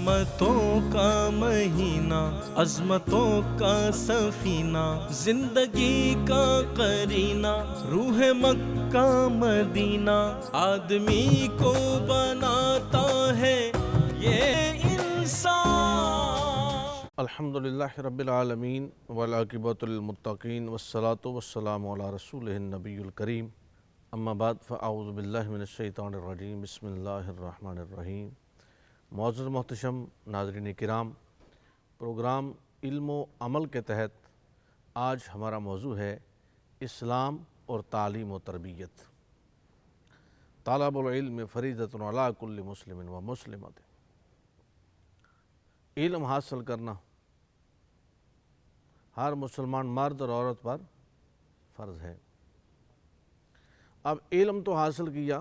رحمتوں کا مہینہ، عظمتوں کا سفینہ، زندگی کا قرینہ، روح مکہ مدینہ، آدمی کو بناتا ہے یہ انسان۔ الحمدللہ رب العالمین والعاقبۃ للمتقین والصلاة والسلام علی رسولہ النبی الکریم، اما بعد فاعوذ باللہ من الشیطان الرجیم، بسم اللہ الرحمن الرحیم۔ معزز محتشم ناظرین کرام، پروگرام علم و عمل کے تحت آج ہمارا موضوع ہے اسلام اور تعلیم و تربیت۔ طلب العلم فریضۃ علی کل مسلم و مسلمۃ۔ علم حاصل کرنا ہر مسلمان مرد اور عورت پر فرض ہے۔ اب علم تو حاصل کیا،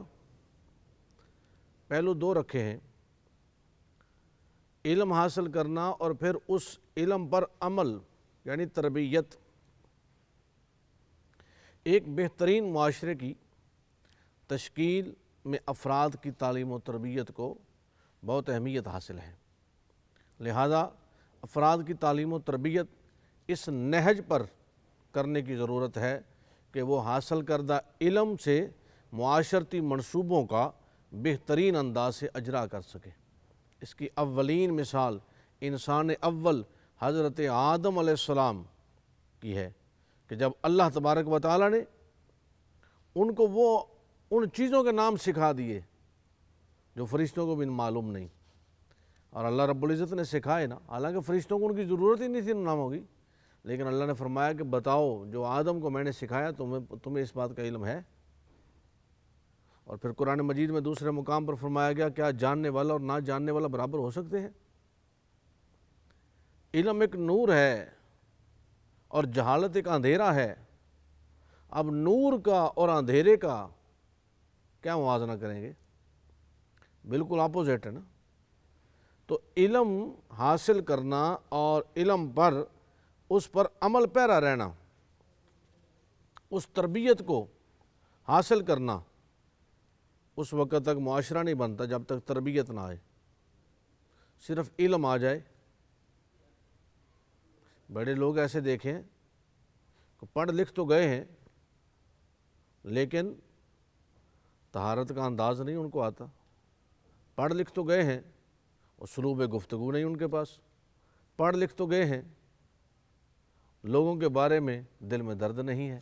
پہلو دو رکھے ہیں، علم حاصل کرنا اور پھر اس علم پر عمل یعنی تربیت۔ ایک بہترین معاشرے کی تشکیل میں افراد کی تعلیم و تربیت کو بہت اہمیت حاصل ہے، لہذا افراد کی تعلیم و تربیت اس نہج پر کرنے کی ضرورت ہے کہ وہ حاصل کردہ علم سے معاشرتی منصوبوں کا بہترین انداز سے اجرا کر سکے۔ اس کی اولین مثال انسان اول حضرت آدم علیہ السلام کی ہے کہ جب اللہ تبارک و تعالیٰ نے ان کو وہ ان چیزوں کے نام سکھا دیے جو فرشتوں کو بھی معلوم نہیں، اور اللہ رب العزت نے سکھائے نا، حالانکہ فرشتوں کو ان کی ضرورت ہی نہیں تھی ان ناموں کی، لیکن اللہ نے فرمایا کہ بتاؤ جو آدم کو میں نے سکھایا تمہیں اس بات کا علم ہے؟ اور پھر قرآن مجید میں دوسرے مقام پر فرمایا گیا کیا جاننے والا اور نہ جاننے والا برابر ہو سکتے ہیں؟ علم ایک نور ہے اور جہالت ایک اندھیرا ہے۔ اب نور کا اور اندھیرے کا کیا موازنہ کریں گے؟ بالکل اپوزٹ ہے نا۔ تو علم حاصل کرنا اور علم پر اس پر عمل پیرا رہنا، اس تربیت کو حاصل کرنا، اس وقت تک معاشرہ نہیں بنتا جب تک تربیت نہ آئے۔ صرف علم آ جائے، بڑے لوگ ایسے دیکھیں کہ پڑھ لکھ تو گئے ہیں لیکن طہارت کا انداز نہیں ان کو آتا، پڑھ لکھ تو گئے ہیں اسلوب گفتگو نہیں ان کے پاس، پڑھ لکھ تو گئے ہیں لوگوں کے بارے میں دل میں درد نہیں ہے۔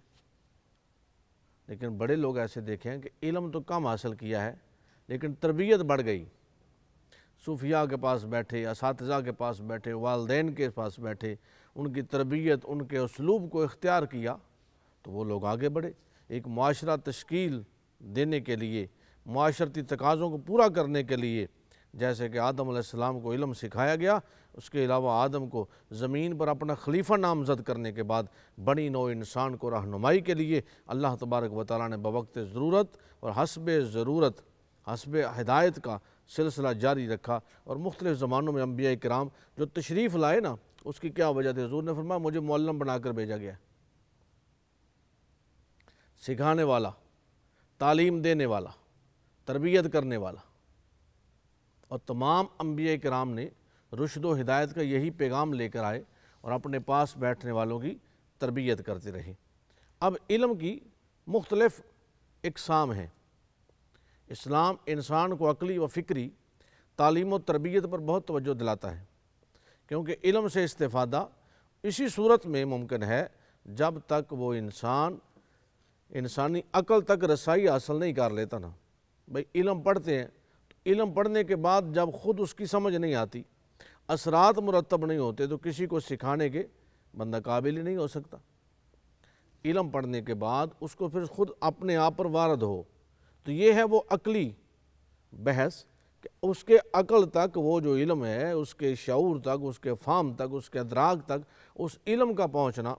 لیکن بڑے لوگ ایسے دیکھیں کہ علم تو کم حاصل کیا ہے لیکن تربیت بڑھ گئی، صوفیاء کے پاس بیٹھے، اساتذہ کے پاس بیٹھے، والدین کے پاس بیٹھے، ان کی تربیت، ان کے اسلوب کو اختیار کیا تو وہ لوگ آگے بڑھے۔ ایک معاشرہ تشکیل دینے کے لیے، معاشرتی تقاضوں کو پورا کرنے کے لیے، جیسے کہ آدم علیہ السلام کو علم سکھایا گیا، اس کے علاوہ آدم کو زمین پر اپنا خلیفہ نامزد کرنے کے بعد بنی نوع انسان کو رہنمائی کے لیے اللہ تبارک و تعالیٰ نے بوقت ضرورت اور حسب ضرورت، حسب ہدایت کا سلسلہ جاری رکھا، اور مختلف زمانوں میں انبیاء کرام جو تشریف لائے نا، اس کی کیا وجہ تھی؟ حضور نے فرمایا مجھے معلم بنا کر بھیجا گیا، سکھانے والا، تعلیم دینے والا، تربیت کرنے والا۔ اور تمام انبیاء کرام نے رشد و ہدایت کا یہی پیغام لے کر آئے اور اپنے پاس بیٹھنے والوں کی تربیت کرتے رہے۔ اب علم کی مختلف اقسام ہیں۔ اسلام انسان کو عقلی و فکری تعلیم و تربیت پر بہت توجہ دلاتا ہے، کیونکہ علم سے استفادہ اسی صورت میں ممکن ہے جب تک وہ انسانی عقل تک رسائی حاصل نہیں کر لیتا نا۔ بھئی علم پڑھتے ہیں، علم پڑھنے کے بعد جب خود اس کی سمجھ نہیں آتی، اثرات مرتب نہیں ہوتے، تو کسی کو سکھانے کے بندہ قابل ہی نہیں ہو سکتا۔ علم پڑھنے کے بعد اس کو پھر خود اپنے آپ پر وارد ہو، تو یہ ہے وہ عقلی بحث کہ اس کے عقل تک وہ جو علم ہے، اس کے شعور تک، اس کے فہم تک، اس کے ادراک تک اس علم کا پہنچنا،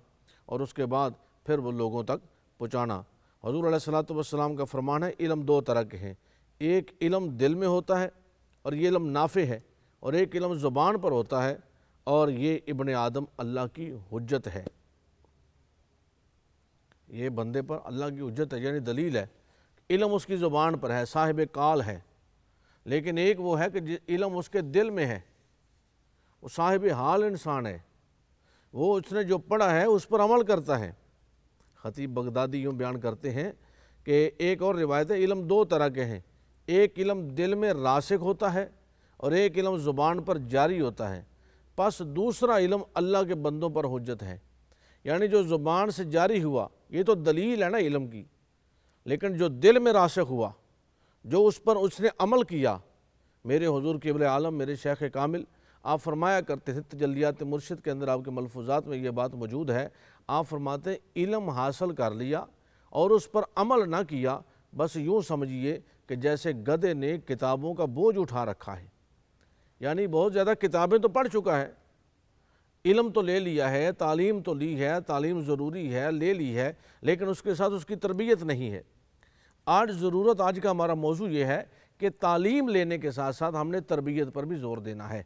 اور اس کے بعد پھر وہ لوگوں تک پہنچانا۔ حضور علیہ السلام کا فرمان ہے علم دو طرح کے ہیں، ایک علم دل میں ہوتا ہے اور یہ علم نافع ہے، اور ایک علم زبان پر ہوتا ہے اور یہ ابن آدم اللہ کی حجت ہے، یہ بندے پر اللہ کی حجت ہے، یعنی دلیل ہے۔ علم اس کی زبان پر ہے، صاحب قال ہے، لیکن ایک وہ ہے کہ علم اس کے دل میں ہے، وہ صاحب حال انسان ہے، وہ اس نے جو پڑھا ہے اس پر عمل کرتا ہے۔ خطیب بغدادی یوں بیان کرتے ہیں کہ ایک اور روایت ہے، علم دو طرح کے ہیں، ایک علم دل میں راسخ ہوتا ہے اور ایک علم زبان پر جاری ہوتا ہے، پس دوسرا علم اللہ کے بندوں پر حجت ہے۔ یعنی جو زبان سے جاری ہوا یہ تو دلیل ہے نا علم کی، لیکن جو دل میں راسخ ہوا، جو اس پر اس نے عمل کیا۔ میرے حضور قبلہ عالم میرے شیخ کامل آپ فرمایا کرتے تھے، تجلیات مرشد کے اندر آپ کے ملفوظات میں یہ بات موجود ہے، آپ فرماتے ہیں علم حاصل کر لیا اور اس پر عمل نہ کیا، بس یوں سمجھیے کہ جیسے گدھے نے کتابوں کا بوجھ اٹھا رکھا ہے۔ یعنی بہت زیادہ کتابیں تو پڑھ چکا ہے، علم تو لے لیا ہے، تعلیم تو لی ہے، تعلیم ضروری ہے، لے لی ہے، لیکن اس کے ساتھ اس کی تربیت نہیں ہے۔ آج ضرورت، آج کا ہمارا موضوع یہ ہے کہ تعلیم لینے کے ساتھ ساتھ ہم نے تربیت پر بھی زور دینا ہے،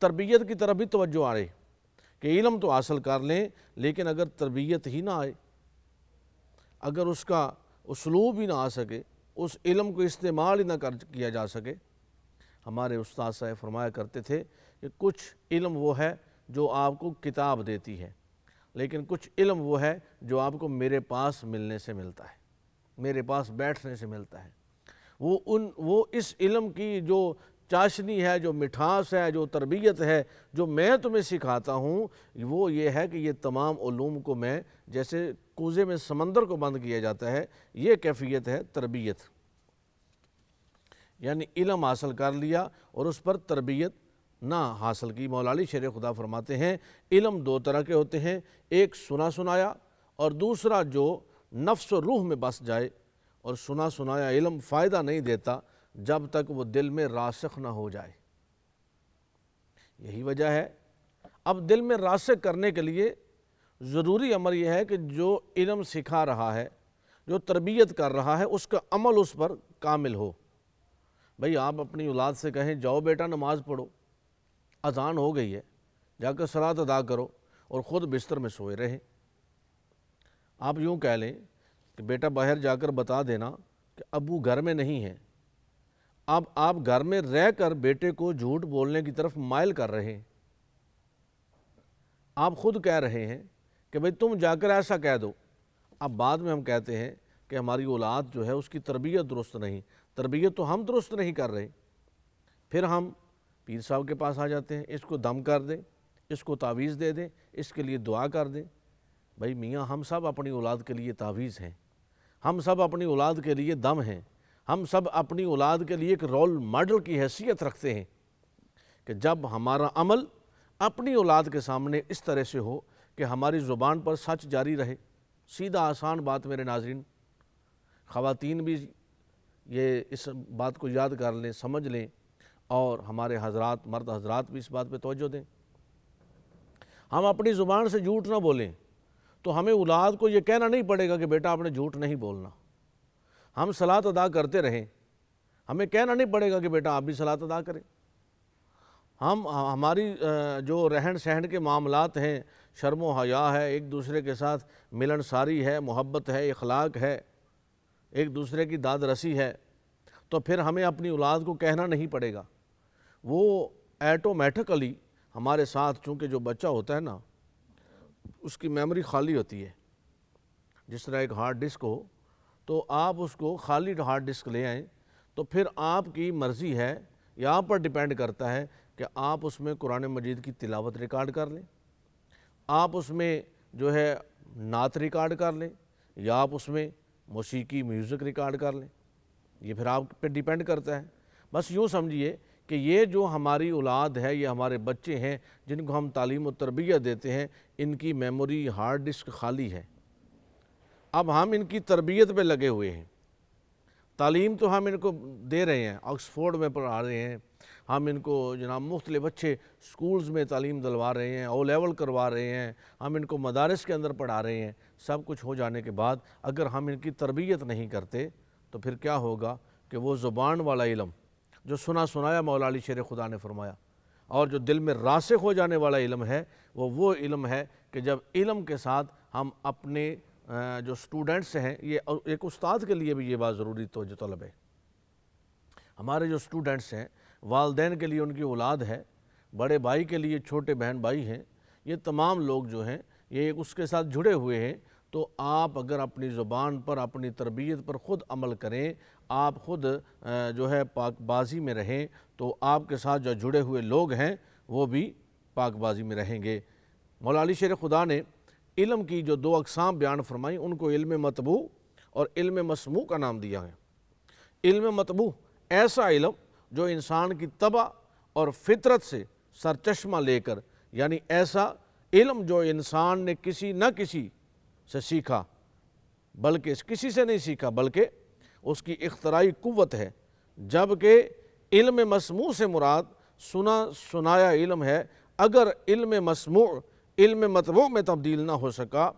تربیت کی طرف بھی توجہ آئے کہ علم تو حاصل کر لیں لیکن اگر تربیت ہی نہ آئے، اگر اس کا اسلوب ہی نہ آ سکے، اس علم کو استعمال ہی نہ کیا جا سکے۔ ہمارے استاد صاحب فرمایا کرتے تھے کہ کچھ علم وہ ہے جو آپ کو کتاب دیتی ہے، لیکن کچھ علم وہ ہے جو آپ کو میرے پاس ملنے سے ملتا ہے، میرے پاس بیٹھنے سے ملتا ہے۔ وہ اس علم کی جو چاشنی ہے، جو مٹھاس ہے، جو تربیت ہے، جو میں تمہیں سکھاتا ہوں، وہ یہ ہے کہ یہ تمام علوم کو میں جیسے کوزے میں سمندر کو بند کیا جاتا ہے، یہ کیفیت ہے تربیت۔ یعنی علم حاصل کر لیا اور اس پر تربیت نہ حاصل کی۔ مولا علی شیر خدا فرماتے ہیں علم دو طرح کے ہوتے ہیں، ایک سنا سنایا اور دوسرا جو نفس و روح میں بس جائے، اور سنا سنایا علم فائدہ نہیں دیتا جب تک وہ دل میں راسخ نہ ہو جائے۔ یہی وجہ ہے اب دل میں راسخ کرنے کے لیے ضروری امر یہ ہے کہ جو علم سکھا رہا ہے، جو تربیت کر رہا ہے، اس کا عمل اس پر کامل ہو۔ بھئی آپ اپنی اولاد سے کہیں جاؤ بیٹا نماز پڑھو، اذان ہو گئی ہے، جا کر صلاۃ ادا کرو، اور خود بستر میں سوئے رہیں۔ آپ یوں کہہ لیں کہ بیٹا باہر جا کر بتا دینا کہ ابو گھر میں نہیں ہے، اب آپ گھر میں رہ کر بیٹے کو جھوٹ بولنے کی طرف مائل کر رہے ہیں۔ آپ خود کہہ رہے ہیں کہ بھئی تم جا کر ایسا کہہ دو، اب بعد میں ہم کہتے ہیں کہ ہماری اولاد جو ہے اس کی تربیت درست نہیں، تربیت تو ہم درست نہیں کر رہے، پھر ہم پیر صاحب کے پاس آ جاتے ہیں، اس کو دم کر دیں، اس کو تعویذ دے دیں، اس کے لیے دعا کر دیں۔ بھئی میاں ہم سب اپنی اولاد کے لیے تعویذ ہیں، ہم سب اپنی اولاد کے لیے دم ہیں، ہم سب اپنی اولاد کے لیے ایک رول ماڈل کی حیثیت رکھتے ہیں کہ جب ہمارا عمل اپنی اولاد کے سامنے اس طرح سے ہو کہ ہماری زبان پر سچ جاری رہے۔ سیدھا آسان بات میرے ناظرین، خواتین بھی یہ اس بات کو یاد کر لیں، سمجھ لیں، اور ہمارے حضرات، مرد حضرات بھی اس بات پہ توجہ دیں۔ ہم اپنی زبان سے جھوٹ نہ بولیں تو ہمیں اولاد کو یہ کہنا نہیں پڑے گا کہ بیٹا آپ نے جھوٹ نہیں بولنا۔ ہم صلاۃ ادا کرتے رہیں، ہمیں کہنا نہیں پڑے گا کہ بیٹا آپ بھی صلاۃ ادا کریں۔ ہماری جو رہن سہن کے معاملات ہیں، شرم و حیا ہے، ایک دوسرے کے ساتھ ملن ساری ہے، محبت ہے، اخلاق ہے، ایک دوسرے کی داد رسی ہے، تو پھر ہمیں اپنی اولاد کو کہنا نہیں پڑے گا۔ وہ ایٹومیٹکلی ہمارے ساتھ، چونکہ جو بچہ ہوتا ہے نا اس کی میموری خالی ہوتی ہے، جس طرح ایک ہارڈ ڈسک ہو، تو آپ اس کو خالی ہارڈ ڈسک لے آئیں تو پھر آپ کی مرضی ہے یا آپ پر ڈیپینڈ کرتا ہے کہ آپ اس میں قرآن مجید کی تلاوت ریکارڈ کر لیں، آپ اس میں جو ہے نعت ریکارڈ کر لیں، یا آپ اس میں موسیقی میوزک ریکارڈ کر لیں، یہ پھر آپ پہ ڈیپینڈ کرتا ہے۔ بس یوں سمجھیے کہ یہ جو ہماری اولاد ہے، یہ ہمارے بچے ہیں جن کو ہم تعلیم و تربیت دیتے ہیں، ان کی میموری ہارڈ ڈسک خالی ہے۔ اب ہم ان کی تربیت پہ لگے ہوئے ہیں، تعلیم تو ہم ان کو دے رہے ہیں، آکسفورڈ میں پڑھا رہے ہیں، ہم ان کو جناب مختلف اچھے سکولز میں تعلیم دلوا رہے ہیں، او لیول کروا رہے ہیں، ہم ان کو مدارس کے اندر پڑھا رہے ہیں۔ سب کچھ ہو جانے کے بعد اگر ہم ان کی تربیت نہیں کرتے تو پھر کیا ہوگا کہ وہ زبان والا علم جو سنا سنایا مولا علی شیر خدا نے فرمایا، اور جو دل میں راسخ ہو جانے والا علم ہے، وہ علم ہے کہ جب علم کے ساتھ ہم اپنے جو سٹوڈنٹس ہیں، یہ ایک استاد کے لیے بھی یہ بات ضروری توجہ طلب ہے۔ ہمارے جو سٹوڈنٹس ہیں، والدین کے لیے ان کی اولاد ہے، بڑے بھائی کے لیے چھوٹے بہن بھائی ہیں، یہ تمام لوگ جو ہیں یہ اس کے ساتھ جڑے ہوئے ہیں۔ تو آپ اگر اپنی زبان پر، اپنی تربیت پر خود عمل کریں، آپ خود جو ہے پاک بازی میں رہیں، تو آپ کے ساتھ جو جڑے ہوئے لوگ ہیں وہ بھی پاک بازی میں رہیں گے۔ مولا علی شیر خدا نے علم کی جو 2 اقسام بیان فرمائیں، ان کو علم مطبوع اور علم مسموع کا نام دیا ہے۔ علم مطبوع ایسا علم جو انسان کی طبع اور فطرت سے سرچشمہ لے کر، یعنی ایسا علم جو انسان نے کسی نہ کسی سے سیکھا، بلکہ کسی سے نہیں سیکھا بلکہ اس کی اختراعی قوت ہے، جبکہ علم مسموع سے مراد سنایا علم ہے۔ اگر علم مسموع علم مطبوع میں تبدیل نہ ہو سکا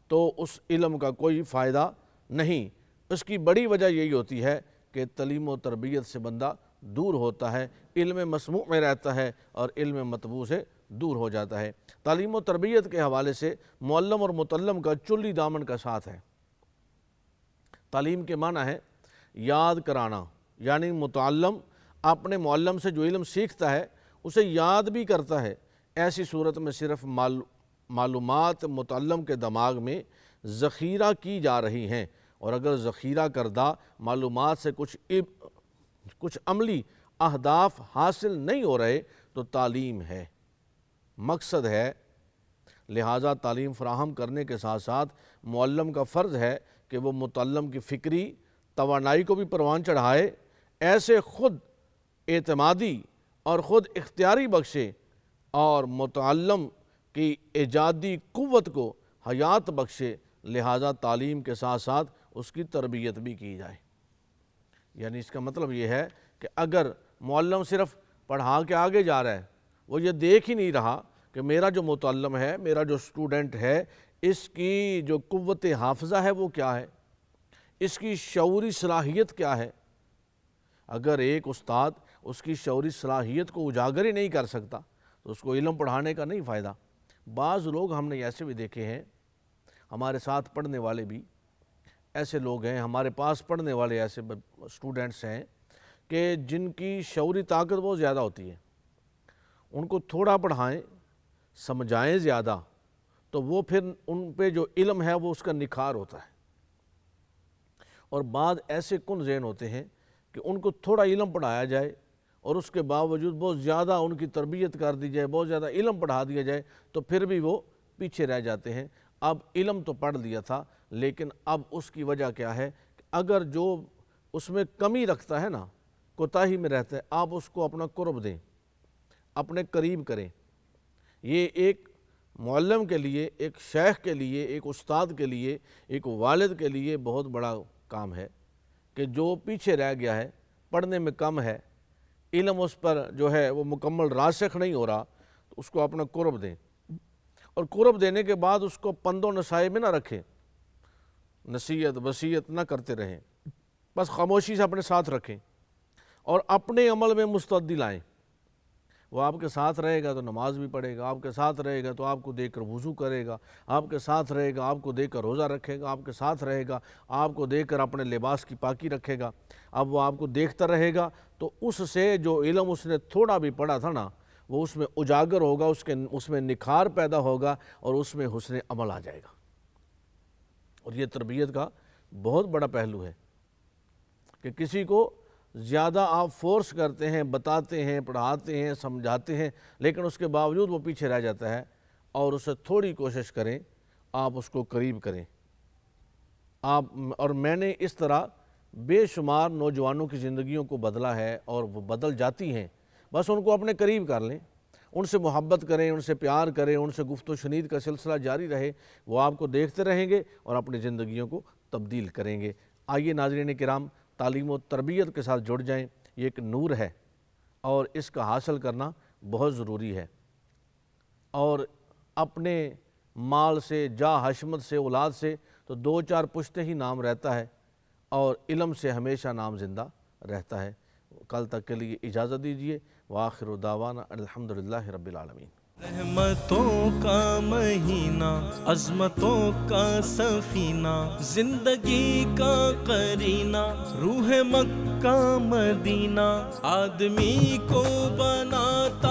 تو اس علم کا کوئی فائدہ نہیں۔ اس کی بڑی وجہ یہی ہوتی ہے کہ تعلیم و تربیت سے بندہ دور ہوتا ہے، علم مسموع میں رہتا ہے اور علم مطبوع سے دور ہو جاتا ہے۔ تعلیم و تربیت کے حوالے سے معلم اور متعلم کا چلی دامن کا ساتھ ہے۔ تعلیم کے معنی ہے یاد کرانا، یعنی متعلم اپنے معلم سے جو علم سیکھتا ہے اسے یاد بھی کرتا ہے۔ ایسی صورت میں صرف معلومات متعلم کے دماغ میں ذخیرہ کی جا رہی ہیں، اور اگر ذخیرہ کردہ معلومات سے کچھ عملی اہداف حاصل نہیں ہو رہے تو تعلیم ہے، مقصد ہے۔ لہٰذا تعلیم فراہم کرنے کے ساتھ ساتھ معلم کا فرض ہے کہ وہ متعلم کی فکری توانائی کو بھی پروان چڑھائے، ایسے خود اعتمادی اور خود اختیاری بخشے اور متعلم کی ایجادی قوت کو حیات بخشے۔ لہٰذا تعلیم کے ساتھ ساتھ اس کی تربیت بھی کی جائے۔ یعنی اس کا مطلب یہ ہے کہ اگر معلم صرف پڑھا کے آگے جا رہا ہے، وہ یہ دیکھ ہی نہیں رہا کہ میرا جو متعلم ہے، میرا جو اسٹوڈنٹ ہے، اس کی جو قوت حافظہ ہے وہ کیا ہے، اس کی شعوری صلاحیت کیا ہے۔ اگر ایک استاد اس کی شعوری صلاحیت کو اجاگر ہی نہیں کر سکتا تو اس کو علم پڑھانے کا نہیں فائدہ۔ بعض لوگ ہم نے ایسے بھی دیکھے ہیں، ہمارے ساتھ پڑھنے والے بھی ایسے لوگ ہیں، ہمارے پاس پڑھنے والے ایسے اسٹوڈنٹس ہیں کہ جن کی شعوری طاقت بہت زیادہ ہوتی ہے، ان کو تھوڑا پڑھائیں، سمجھائیں زیادہ، تو وہ پھر ان پہ جو علم ہے وہ اس کا نکھار ہوتا ہے۔ اور بعض ایسے کن ذہن ہوتے ہیں کہ ان کو تھوڑا علم پڑھایا جائے اور اس کے باوجود بہت زیادہ ان کی تربیت کر دی جائے، بہت زیادہ علم پڑھا دیا جائے تو پھر بھی وہ پیچھے رہ جاتے ہیں۔ اب علم تو پڑھ لیا تھا، لیکن اب اس کی وجہ کیا ہے کہ اگر جو اس میں کمی رکھتا ہے نا، کوتاہی میں رہتا ہے، آپ اس کو اپنا قرب دیں، اپنے قریب کریں۔ یہ ایک معلم کے لیے، ایک شیخ کے لیے، ایک استاد کے لیے، ایک والد کے لیے بہت بڑا کام ہے کہ جو پیچھے رہ گیا ہے، پڑھنے میں کم ہے، علم اس پر جو ہے وہ مکمل راسخ نہیں ہو رہا، تو اس کو اپنا قرب دیں، اور قرب دینے کے بعد اس کو پند و نصائح میں نہ رکھیں، نصیحت وصیت نہ کرتے رہیں، بس خاموشی سے اپنے ساتھ رکھیں اور اپنے عمل میں مستعدی لائیں۔ وہ آپ کے ساتھ رہے گا تو نماز بھی پڑھے گا، آپ کے ساتھ رہے گا تو آپ کو دیکھ کر وضو کرے گا، آپ کے ساتھ رہے گا آپ کو دیکھ کر روزہ رکھے گا، آپ کے ساتھ رہے گا آپ کو دیکھ کر اپنے لباس کی پاکی رکھے گا۔ اب وہ آپ کو دیکھتا رہے گا تو اس سے جو علم اس نے تھوڑا بھی پڑھا تھا نا، وہ اس میں اجاگر ہوگا، اس میں نکھار پیدا ہوگا اور اس میں حسن عمل آ جائے گا۔ اور یہ تربیت کا بہت بڑا پہلو ہے کہ کسی کو زیادہ آپ فورس کرتے ہیں، بتاتے ہیں، پڑھاتے ہیں، سمجھاتے ہیں، لیکن اس کے باوجود وہ پیچھے رہ جاتا ہے، اور اسے تھوڑی کوشش کریں، آپ اس کو قریب کریں۔ اور میں نے اس طرح بے شمار نوجوانوں کی زندگیوں کو بدلا ہے، اور وہ بدل جاتی ہیں، بس ان کو اپنے قریب کر لیں، ان سے محبت کریں، ان سے پیار کریں، ان سے گفت و شنید کا سلسلہ جاری رہے، وہ آپ کو دیکھتے رہیں گے اور اپنی زندگیوں کو تبدیل کریں گے۔ آئیے ناظرین کرام، تعلیم و تربیت کے ساتھ جڑ جائیں، یہ ایک نور ہے اور اس کا حاصل کرنا بہت ضروری ہے۔ اور اپنے مال سے، جاہ حشمت سے، اولاد سے تو 2-4 پشتے ہی نام رہتا ہے، اور علم سے ہمیشہ نام زندہ رہتا ہے۔ کل تک کے لیے اجازت دیجیے، وآخر دعوانا الحمدللہ رب العالمین۔ رحمتوں کا مہینہ، عظمتوں کا سفینہ، زندگی کا قرینہ، روح مکہ مدینہ، آدمی کو بناتا